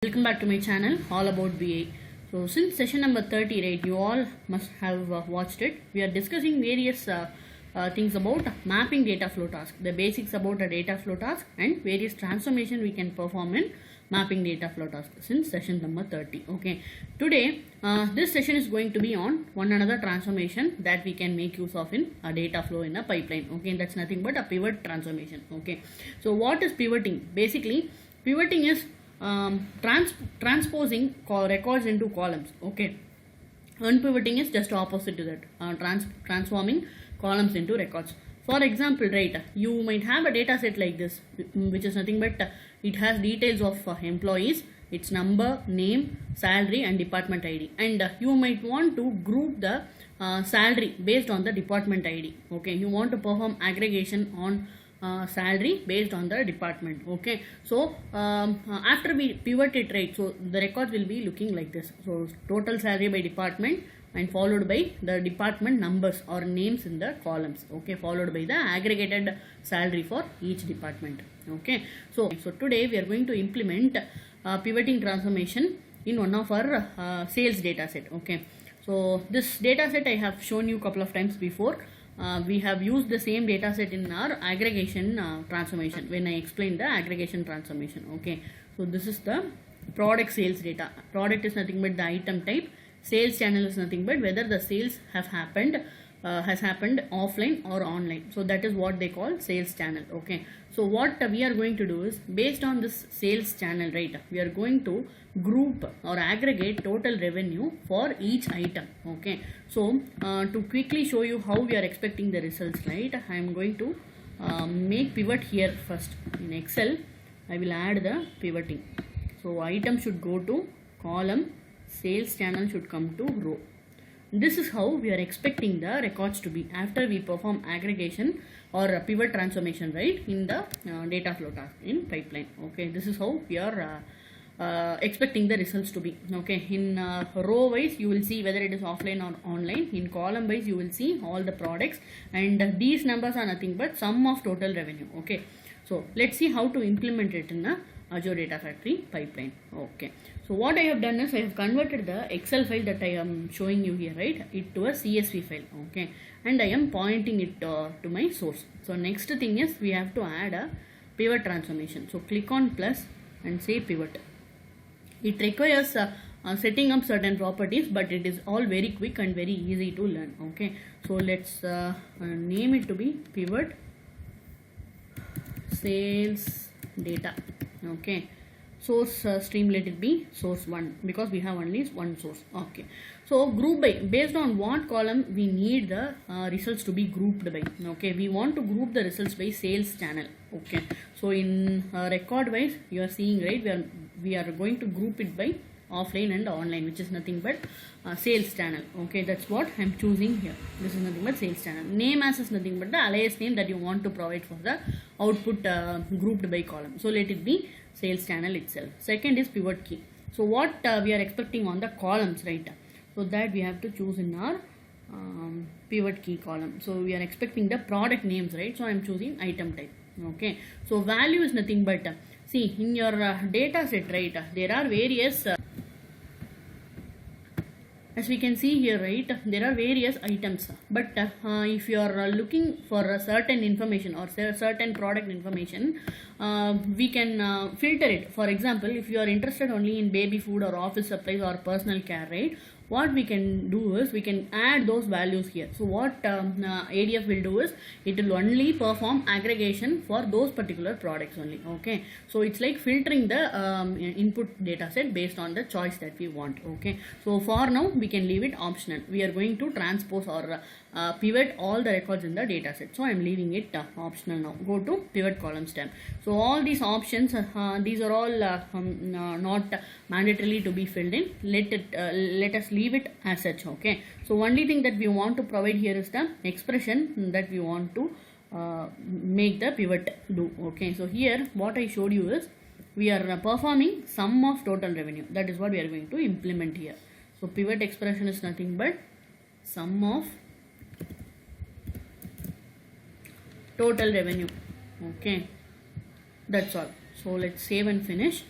Welcome back to my channel all about BA. So since session number 30, right, you all must have watched it. We are discussing various things about mapping data flow task, the basics about a data flow task and various transformation we can perform in mapping data flow task since session number 30. Okay, today this session is going to be on one another transformation that we can make use of in a data flow in a pipeline. Okay, that's nothing but a pivot transformation. Okay, so what is pivoting? Basically pivoting is transposing records into columns. Okay, unpivoting is just opposite to that, transforming columns into records. For example, right, you might have a data set like this, which is nothing but it has details of employees, its number, name, salary and department ID, and you might want to group the salary based on the department ID. Okay, you want to perform aggregation on salary based on the department. Okay, so after we pivot it, right, so the record will be looking like this. So total salary by department and followed by the department numbers or names in the columns. Okay, followed by the aggregated salary for each department. Okay, so today we are going to implement pivoting transformation in one of our sales data set. Okay, so this data set I have shown you a couple of times before. We have used the same data set in our aggregation transformation when I explained the aggregation transformation. Okay, so this is the product sales data. Product is nothing but the item type. Sales channel is nothing but whether the sales have happened has happened offline or online. So that is what they call sales channel. Okay, so what we are going to do is based on this sales channel, right, we are going to group or aggregate total revenue for each item. Okay, so to quickly show you how we are expecting the results, right, I am going to make pivot here first. In Excel I will add the pivoting. So item should go to column, sales channel should come to row. This is how we are expecting the records to be after we perform aggregation or pivot transformation, right, in the data flow task in pipeline. Okay, this is how we are expecting the results to be. Okay, in row wise you will see whether it is offline or online. In column wise you will see all the products, and these numbers are nothing but sum of total revenue. Okay, so let's see how to implement it in a Azure Data Factory pipeline. Okay, so what I have done is I have converted the Excel file that I am showing you here, right, it to a CSV file. Okay, and I am pointing it to my source. So next thing is we have to add a pivot transformation. So click on plus and say pivot. It requires setting up certain properties, but it is all very quick and very easy to learn. Okay, so let's name it to be pivot sales data. Okay, source stream, let it be source 1 because we have only one source. Okay, so group by based on what column we need the results to be grouped by. Okay, we want to group the results by sales channel. Okay, so in record wise you are seeing, right, we are going to group it by offline and online, which is nothing but sales channel. Okay, that's what I am choosing here. This is nothing but sales channel. Name as is nothing but the alias name that you want to provide for the output grouped by column. So let it be sales channel itself. Second is pivot key. So what we are expecting on the columns, right, so that we have to choose in our pivot key column. So we are expecting the product names, right, so I am choosing item type. Okay, so value is nothing but see in your data set, right, there are various as we can see here, right, there are various items, but if you are looking for a certain information or certain product information, we can filter it. For example, if you are interested only in baby food or office supplies or personal care, right, what we can do is we can add those values here. So what ADF will do is it will only perform aggregation for those particular products only. Okay, so it's like filtering the input data set based on the choice that we want. Okay, so for now we can leave it optional. We are going to transpose or pivot all the records in the data set, so I am leaving it optional now. Go to pivot columns tab. So all these options, these are all not mandatorily to be filled in. Let us leave it as such. Okay, so only thing that we want to provide here is the expression that we want to make the pivot do. Okay, so here what I showed you is we are performing sum of total revenue. That is what we are going to implement here. So pivot expression is nothing but sum of total revenue. Okay, that's all. So let's save and finish.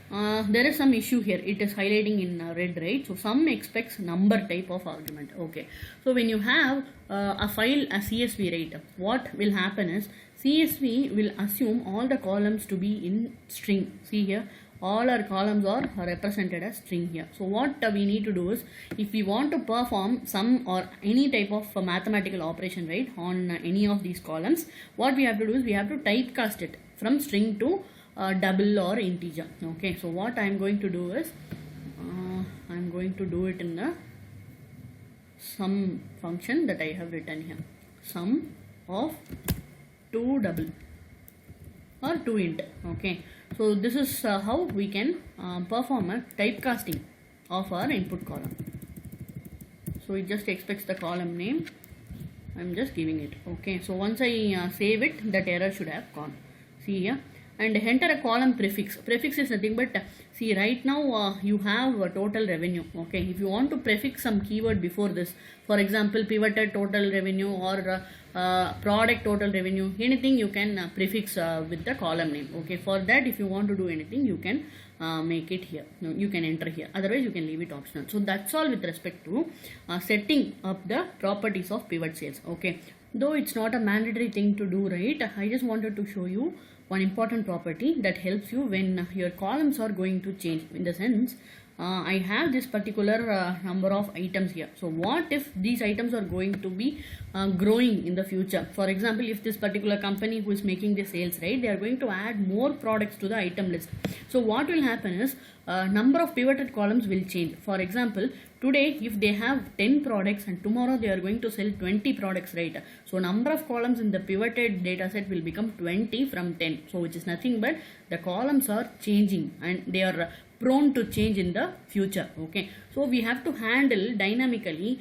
there is some issue here. It is highlighting in red, right? So some expects number type of argument. Okay, so when you have a file a CSV, right, what will happen is CSV will assume all the columns to be in string. See here, all our columns are represented as string here. So what we need to do is, if we want to perform some or any type of mathematical operation, right, on any of these columns, what we have to do is we have to typecast it from string to double or integer. Okay, so what I am going to do is I am going to do it in the sum function that I have written here. Sum of 2 double or 2 int. Okay, so this is how we can perform a typecasting of our input column. So it just expects the column name. I am just giving it. Okay, so once I save it, that error should have gone. See here, and enter a column prefix. Prefix is nothing but, see, right now you have a total revenue. Okay, if you want to prefix some keyword before this, for example, pivoted total revenue or product total revenue, anything you can prefix with the column name. Okay, for that, if you want to do anything, you can make it here. No, you can enter here, otherwise you can leave it optional. So that's all with respect to setting up the properties of pivot cells. Okay, though it's not a mandatory thing to do, right, I just wanted to show you one important property that helps you when your columns are going to change. In the sense, I have this particular number of items here. So what if these items are going to be growing in the future? For example, if this particular company who is making the sales, right, they are going to add more products to the item list. So what will happen is number of pivoted columns will change. For example, today if they have 10 products and tomorrow they are going to sell 20 products, right? So number of columns in the pivoted data set will become 20 from 10. So which is nothing but the columns are changing and they are prone to change in the future. Okay, so we have to handle dynamically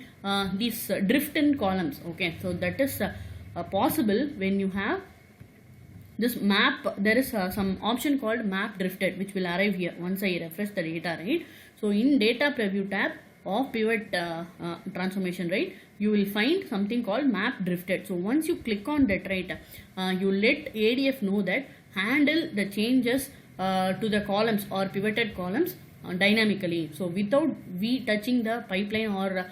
these drift in columns. Okay, so that is possible when you have this map. There is some option called map drifted which will arrive here once I refresh the data, right? So in data preview tab of pivot transformation, right, you will find something called map drifted. So once you click on that, right, you let ADF know that handle the changes to the columns or pivoted columns dynamically. So without we touching the pipeline or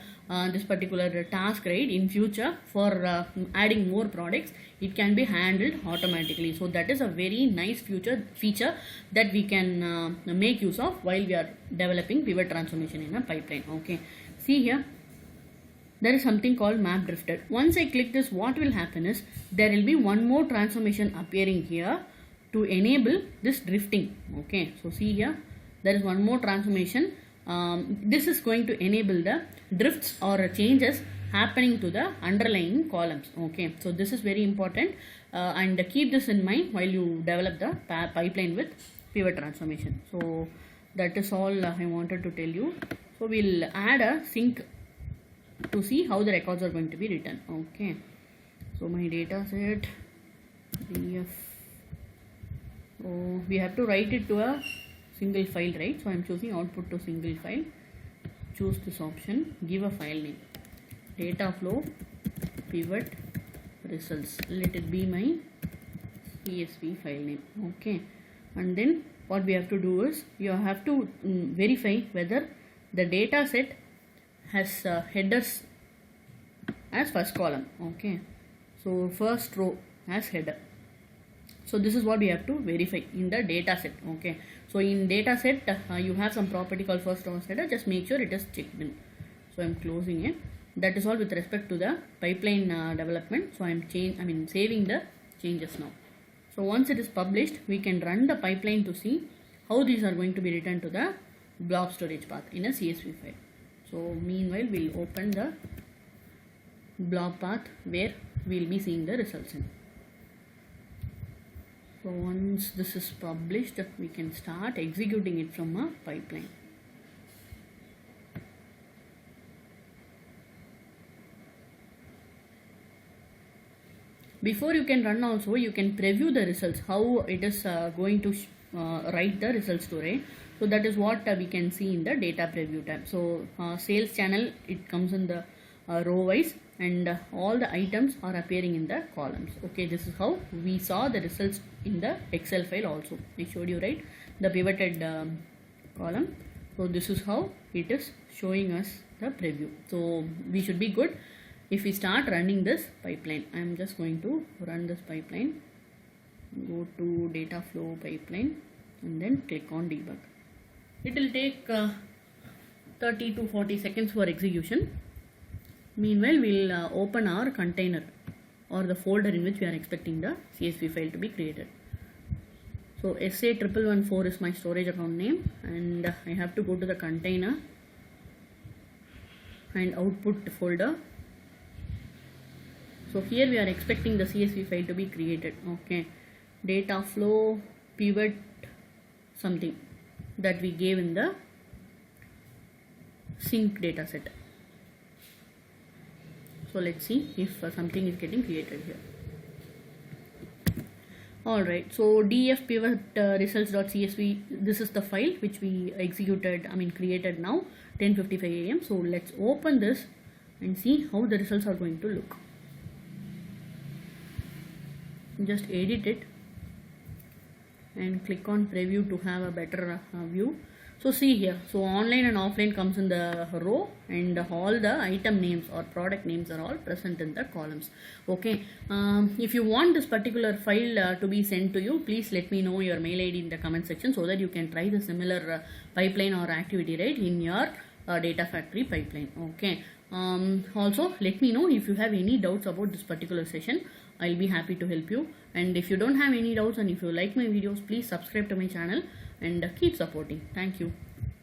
this particular task, right, in future for adding more products, it can be handled automatically. So that is a very nice feature that we can make use of while we are developing pivot transformation in a pipeline. Okay, see here, there is something called map drifted. Once I click this, what will happen is there will be one more transformation appearing here to enable this drifting. Okay, so see here, there is one more transformation. This is going to enable the drifts or changes happening to the underlying columns. Okay, so this is very important and keep this in mind while you develop the pipeline with pivot transformation. So that is all I wanted to tell you. So we'll add a sync to see how the records are going to be written. Okay, so my data set df, so we have to write it to a single file, right? So I am choosing output to single file. Choose this option, give a file name, data flow pivot results, let it be my CSV file name. Okay, and then what we have to do is you have to verify whether the data set has headers as first column. Okay, so first row as header. So this is what we have to verify in the data set. Okay, so in data set you have some property called first row header. Just make sure it is checked in. So I am closing it. That is all with respect to the pipeline development. So I am saving the changes now. So once it is published, we can run the pipeline to see how these are going to be returned to the blob storage path in a CSV file. So meanwhile, we'll open the blob path where we'll be seeing the results in. So once this is published, we can start executing it from a pipeline. Before you can run also, you can preview the results, how it is going to write the results to, right? So that is what we can see in the data preview tab. So sales channel, it comes in the row wise. and all the items are appearing in the columns. Okay, this is how we saw the results in the Excel file also. I showed you, right, the pivoted column. So this is how it is showing us the preview. So we should be good if we start running this pipeline. I am just going to run this pipeline. Go to data flow pipeline and then click on debug. It will take 30 to 40 seconds for execution. Meanwhile, we'll open our container or the folder in which we are expecting the CSV file to be created. So SA1114 is my storage account name, and I have to go to the container and output folder. So here we are expecting the CSV file to be created. Okay, data flow pivot something that we gave in the sync data set. So let's see if something is getting created here. Alright, so df pivot results.csv, this is the file which we created now 10:55 AM. So let's open this and see how the results are going to look. Just edit it and click on preview to have a better view. So see here, so online and offline comes in the row, and all the item names or product names are all present in the columns. Okay, if you want this particular file to be sent to you, please let me know your mail ID in the comment section so that you can try the similar pipeline or activity, right, in your data factory pipeline. Okay, also let me know if you have any doubts about this particular session. I'll be happy to help you. And if you don't have any doubts and if you like my videos, please subscribe to my channel and keep supporting. Thank you.